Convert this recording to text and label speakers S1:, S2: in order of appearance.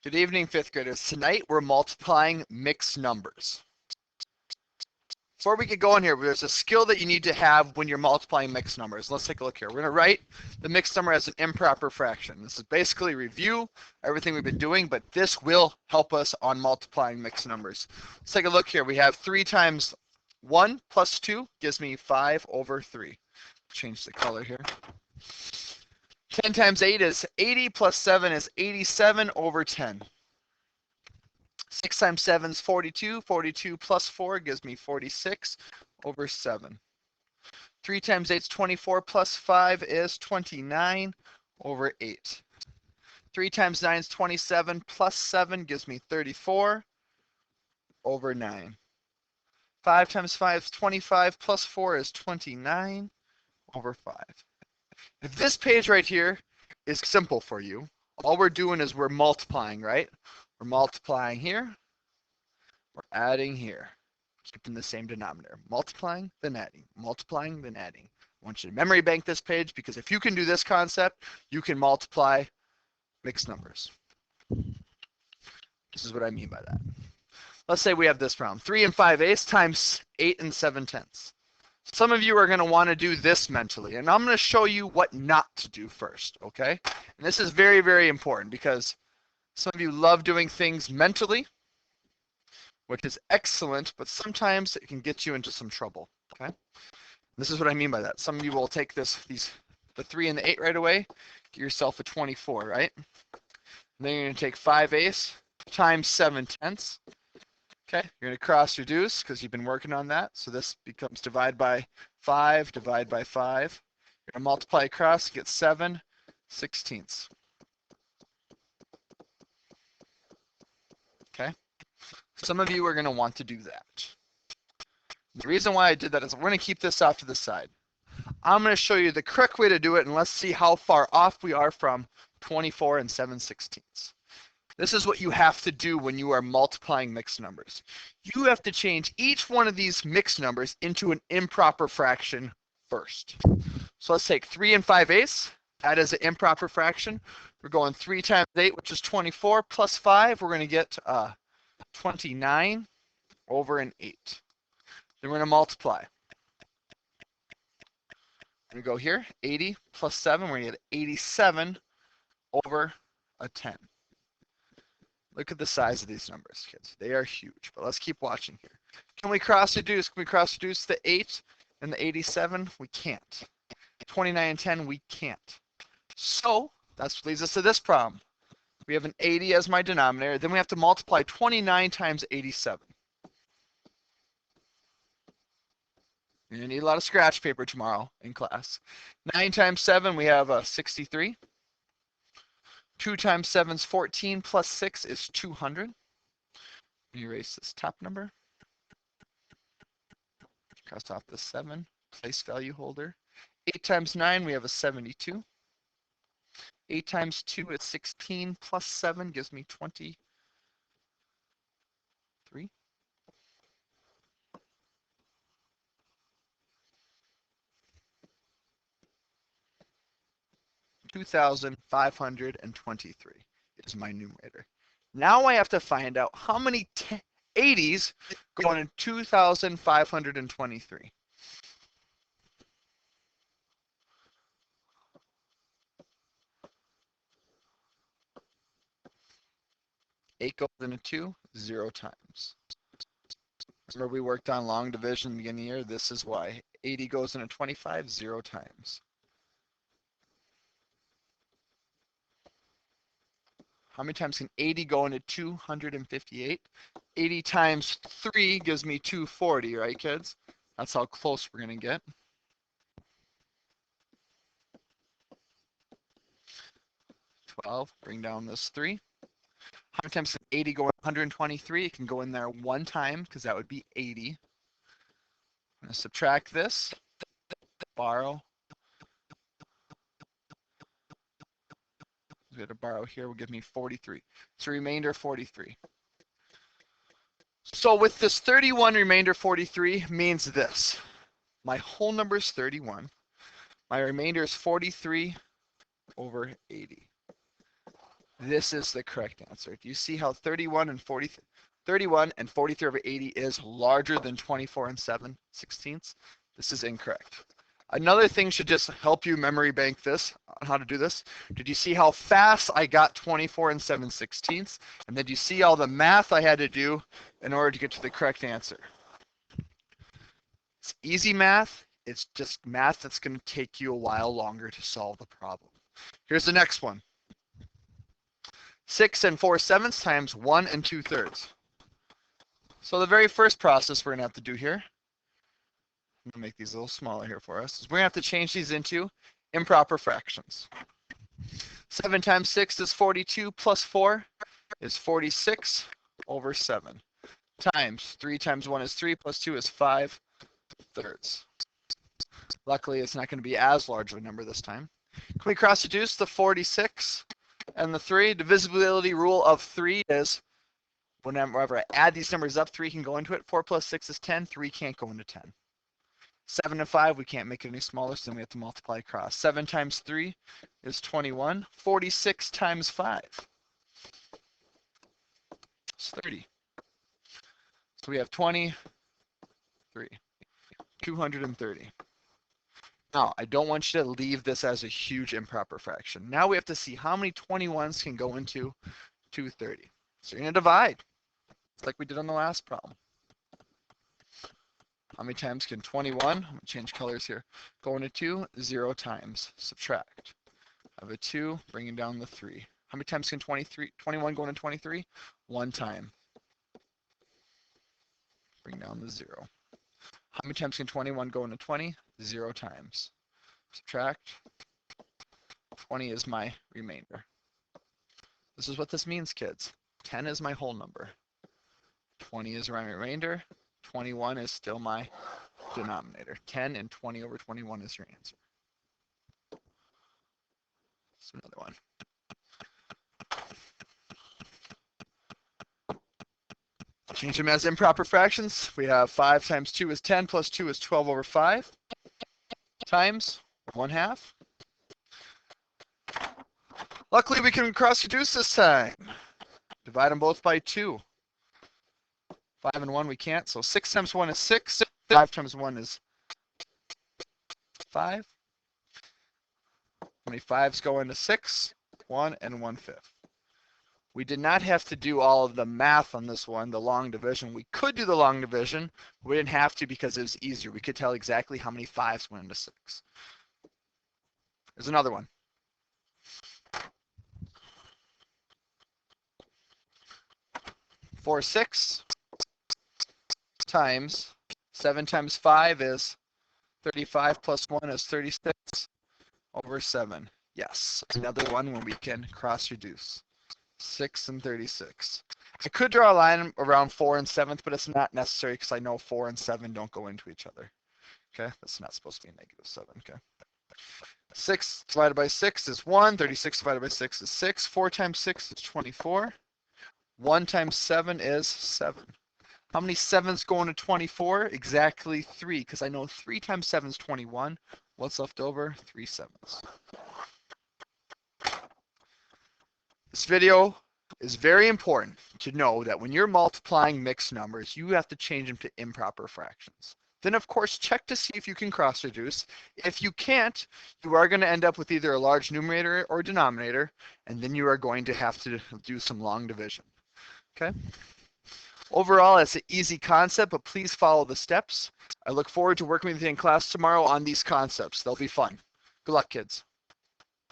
S1: Good evening, fifth graders. Tonight we're multiplying mixed numbers. Before we get going here, there's a skill that you need to have when you're multiplying mixed numbers. Let's take a look here. We're going to write the mixed number as an improper fraction. This is basically review everything we've been doing, but this will help us on multiplying mixed numbers. Let's take a look here. We have 3 times 1 plus 2 gives me 5 over 3. Change the color here. 10 times 8 is 80 plus 7 is 87 over 10. 6 times 7 is 42. 42 plus 4 gives me 46 over 7. 3 times 8 is 24 plus 5 is 29 over 8. 3 times 9 is 27 plus 7 gives me 34 over 9. 5 times 5 is 25 plus 4 is 29 over 5. If this page right here is simple for you, all we're doing is we're multiplying, right? We're multiplying here, we're adding here, keeping the same denominator. Multiplying, then adding, multiplying, then adding. I want you to memory bank this page because if you can do this concept, you can multiply mixed numbers. This is what I mean by that. Let's say we have this problem, 3 and 5/8 times 8 and 7/10. Some of you are going to want to do this mentally, and I'm going to show you what not to do first, okay? And this is very, very important because some of you love doing things mentally, which is excellent, but sometimes it can get you into some trouble, okay? This is what I mean by that. Some of you will take the 3 and the 8 right away, get yourself a 24, right? And then you're going to take 5/8 times 7/10. Okay, you're going to cross reduce because you've been working on that. So this becomes divide by 5, divide by 5. You're going to multiply across, get 7/16. Okay, some of you are going to want to do that. The reason why I did that is we're going to keep this off to the side. I'm going to show you the correct way to do it, and let's see how far off we are from 24 and 7/16. This is what you have to do when you are multiplying mixed numbers. You have to change each one of these mixed numbers into an improper fraction first. So let's take 3 and 5/8. That is an improper fraction. We're going 3 times 8, which is 24, plus 5. We're going to get 29 over an 8. Then we're going to multiply. We go here, 80 plus 7. We're going to get 87 over a 10. Look at the size of these numbers, kids. They are huge, but let's keep watching here. Can we cross reduce? Can we cross reduce the 8 and the 87? We can't. 29 and 10, we can't. So that leads us to this problem. We have an 80 as my denominator. Then we have to multiply 29 times 87. You're going to need a lot of scratch paper tomorrow in class. 9 times 7, we have 63. 2 times 7 is 14, plus 6 is 200. Erase this top number. Cross off the 7, place value holder. 8 times 9, we have a 72. 8 times 2 is 16, plus 7 gives me 23. 2,523 is my numerator. Now I have to find out how many 80s go in 2,523. Eight goes into 2, 0 times. Remember we worked on long division in the beginning of the year? This is why. 80 goes into 25, 0 times. How many times can 80 go into 258? 80 times 3 gives me 240, right, kids? That's how close we're going to get. Bring down this 3. How many times can 80 go in 123? It can go in there 1 time because that would be 80. I'm going to subtract this, borrow. We have to borrow here will give me 43. So remainder 43. So with this 31 remainder 43 means this. My whole number is 31. My remainder is 43 over 80. This is the correct answer. Do you see how 31 and 43 over 80 is larger than 24 and 7/16? This is incorrect. Another thing should just help you memory bank this on how to do this. Did you see how fast I got 24 and 7/16? And then you see all the math I had to do in order to get to the correct answer. It's easy math. It's just math that's going to take you a while longer to solve the problem. Here's the next one. 6 and 4/7 times 1 and 2/3. So the very first process we're going to have to do here, I'm going to make these a little smaller here for us, is we're going to have to change these into improper fractions. 7 times 6 is 42 plus 4 is 46 over 7 times 3 times 1 is 3 plus 2 is 5/3. Luckily, it's not going to be as large of a number this time. Can we cross reduce the 46 and the 3? Divisibility rule of 3 is whenever I add these numbers up, 3 can go into it. 4 plus 6 is 10. 3 can't go into 10. 7 and 5, we can't make it any smaller, so then we have to multiply across. 7 times 3 is 21. 46 times 5 is 30. So we have 23. 230. Now, I don't want you to leave this as a huge improper fraction. Now we have to see how many 21s can go into 230. So you're going to divide, like we did on the last problem. How many times can 21, I'm going to change colors here, go into 2? 0 times. Subtract. I have a 2, bringing down the 3. How many times can 21 go into 23? 1 time. Bring down the 0. How many times can 21 go into 20? 0 times. Subtract. 20 is my remainder. This is what this means, kids. 10 is my whole number. 20 is my remainder. 21 is still my denominator. 10 and 20 over 21 is your answer. That's another one. Change them as improper fractions. We have 5 times 2 is 10 plus 2 is 12 over 5 times 1/2. Luckily, we can cross reduce this time. Divide them both by 2. 5 and 1 we can't, so 6 times 1 is 6. 5 times 1 is 5. How many 5s go into 6? 1 and 1/5. We did not have to do all of the math on this one, the long division. We could do the long division, but we didn't have to because it was easier. We could tell exactly how many 5s went into 6. There's another one. 4/6 times 7 times 5 is 35 plus 1 is 36 over 7. Yes, another one when we can cross reduce. 6 and 36. I could draw a line around 4 and 7, but it's not necessary because I know 4 and 7 don't go into each other. Okay, that's not supposed to be -7. Okay. 6 divided by 6 is 1. 36 divided by 6 is 6. 4 times 6 is 24. 1 times 7 is 7. How many 7s go into 24? Exactly 3, because I know 3 times 7 is 21. What's left over? 3 7s. This video is very important to know that when you're multiplying mixed numbers, you have to change them to improper fractions. Then, of course, check to see if you can cross reduce. If you can't, you are going to end up with either a large numerator or denominator, and then you are going to have to do some long division. Okay? Overall, it's an easy concept, but please follow the steps. I look forward to working with you in class tomorrow on these concepts. They'll be fun. Good luck, kids.